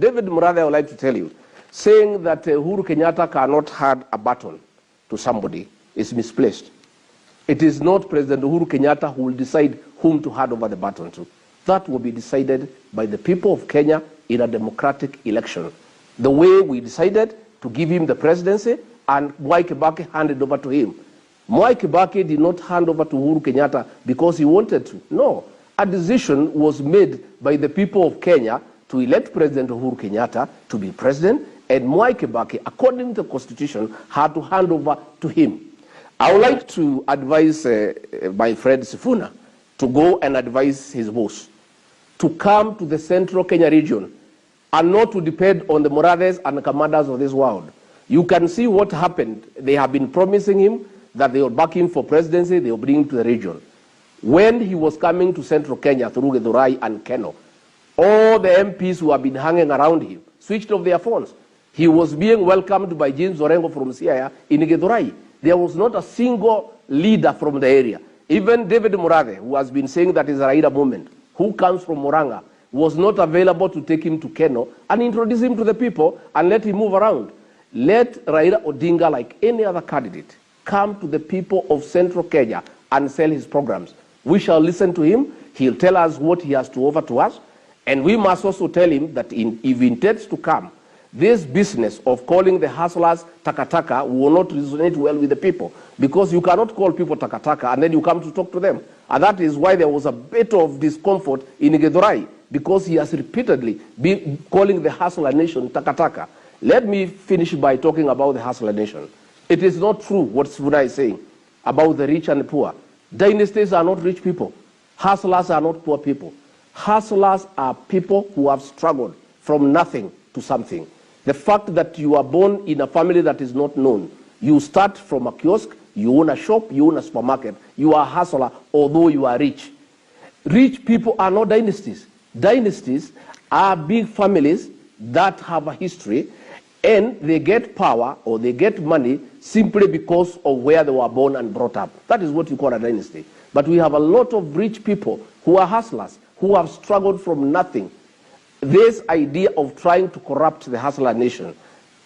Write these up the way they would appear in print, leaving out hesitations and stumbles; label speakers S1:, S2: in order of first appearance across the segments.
S1: David Murathe, I would like to tell you, saying that Uhuru Kenyatta cannot hand a baton to somebody is misplaced. It is not President Uhuru Kenyatta who will decide whom to hand over the baton to. That will be decided by the people of Kenya in a democratic election. The way we decided to give him the presidency and Mwai Kibaki handed over to him. Mwai Kibaki did not hand over to Uhuru Kenyatta because he wanted to. No, a decision was made by the people of Kenya to elect President Uhuru Kenyatta to be president, and Mwai Kibaki, according to the Constitution, had to hand over to him. I would like to advise my friend Sifuna to go and advise his boss to come to the central Kenya region and not to depend on the Murathes and the commanders of this world. You can see what happened. They have been promising him that they will back him for presidency, they will bring him to the region. When he was coming to central Kenya through Githurai and Keno, all the MPs who have been hanging around him switched off their phones. He was being welcomed by James Orengo from Siaya in Githurai. There was not a single leader from the area. Even David Murathe, who has been saying that is a Raila movement, who comes from Muranga, was not available to take him to Keno and introduce him to the people and let him move around. Let Raila Odinga, like any other candidate, come to the people of central Kenya and sell his programs. We shall listen to him. He'll tell us what he has to offer to us. And we must also tell him that if he intends to come, this business of calling the hustlers takataka will not resonate well with the people, because you cannot call people takataka and then you come to talk to them. And that is why there was a bit of discomfort in Githurai, because he has repeatedly been calling the hustler nation takataka. Let me finish by talking about the hustler nation. It is not true what Sifuna is saying about the rich and the poor. Dynasties are not rich people. Hustlers are not poor people. Hustlers are people who have struggled from nothing to something. The fact that you are born in a family that is not known, you start from a kiosk, you own a shop, you own a supermarket, you are a hustler, although you are rich. Rich people are not dynasties. Dynasties are big families that have a history, and they get power or they get money simply because of where they were born and brought up. That is what you call a dynasty. But we have a lot of rich people who are hustlers, who have struggled from nothing. This idea of trying to corrupt the hustler nation,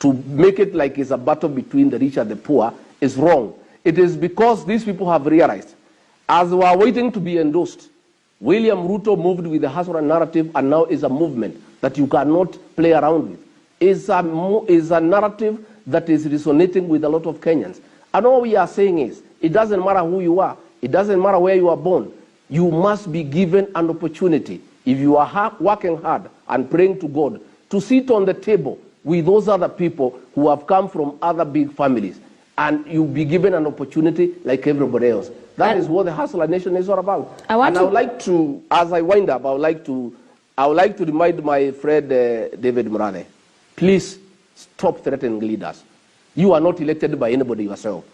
S1: to make it like it's a battle between the rich and the poor, is wrong. It is because these people have realized, as they were waiting to be endorsed, William Ruto moved with the hustler narrative, and now is a movement that you cannot play around with. Is a narrative that is resonating with a lot of Kenyans. And all we are saying is, it doesn't matter who you are, it doesn't matter where you are born, you must be given an opportunity, if you are working hard and praying to God, to sit on the table with those other people who have come from other big families, and you'll be given an opportunity like everybody else. That is what the hustler nation is all about. I would like to, as I wind up, I would like to remind my friend David Murathe, please stop threatening leaders. You are not elected by anybody yourself.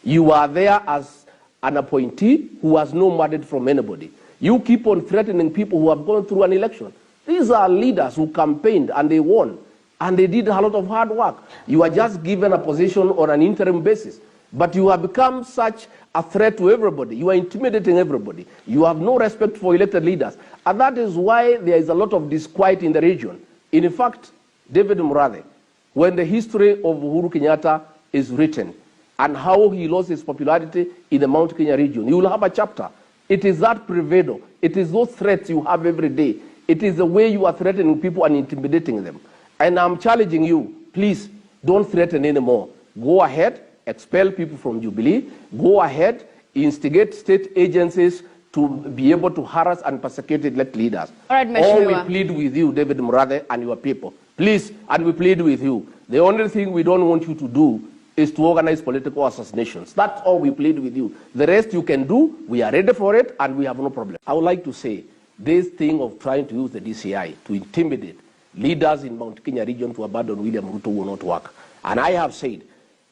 S1: You are there as an appointee who has no mandate from anybody. You keep on threatening people who have gone through an election. These are leaders who campaigned and they won, and they did a lot of hard work. You are just given a position on an interim basis, but you have become such a threat to everybody. You are intimidating everybody. You have no respect for elected leaders, and that is why there is a lot of disquiet in the region. In fact, David Murathe, when the history of Uhuru Kenyatta is written and how he lost his popularity in the Mount Kenya region, you will have a chapter. It is that bravado. It is those threats you have every day. It is the way you are threatening people and intimidating them. And I'm challenging you, please don't threaten anymore. Go ahead, expel people from Jubilee. Go ahead, instigate state agencies to be able to harass and persecute elect leaders. All right, All we plead with you, David Murathe, and your people. Please, and we plead with you. The only thing we don't want you to do is to organize political assassinations. That's all we plead with you. The rest you can do, we are ready for it, and we have no problem. I would like to say, this thing of trying to use the DCI to intimidate leaders in Mount Kenya region to abandon William Ruto will not work. And I have said,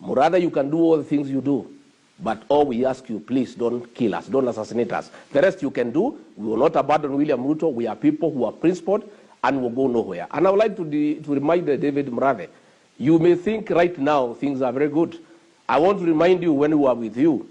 S1: Murathe, you can do all the things you do, but all we ask you, please don't kill us, don't assassinate us. The rest you can do, we will not abandon William Ruto. We are people who are principled and will go nowhere. And I would like to remind David Murathe, you may think right now things are very good. I want to remind you, when we were with you,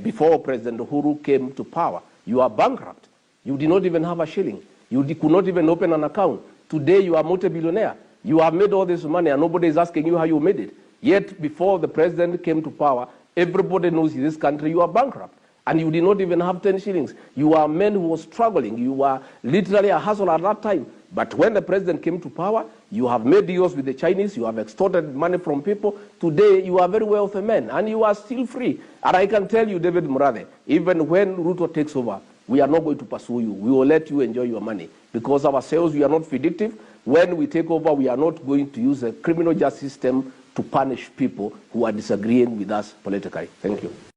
S1: before President Uhuru came to power, you are bankrupt. You did not even have a shilling. You could not even open an account. Today you are multi-billionaire. You have made all this money and nobody is asking you how you made it. Yet before the president came to power, everybody knows in this country you are bankrupt. And you did not even have 10 shillings. You are a man who was struggling. You were literally a hustler at that time. But when the president came to power, you have made deals with the Chinese, you have extorted money from people. Today, you are a very wealthy man, and you are still free. And I can tell you, David Murathe, even when Ruto takes over, we are not going to pursue you. We will let you enjoy your money. Because ourselves, we are not vindictive. When we take over, we are not going to use the criminal justice system to punish people who are disagreeing with us politically. Thank you.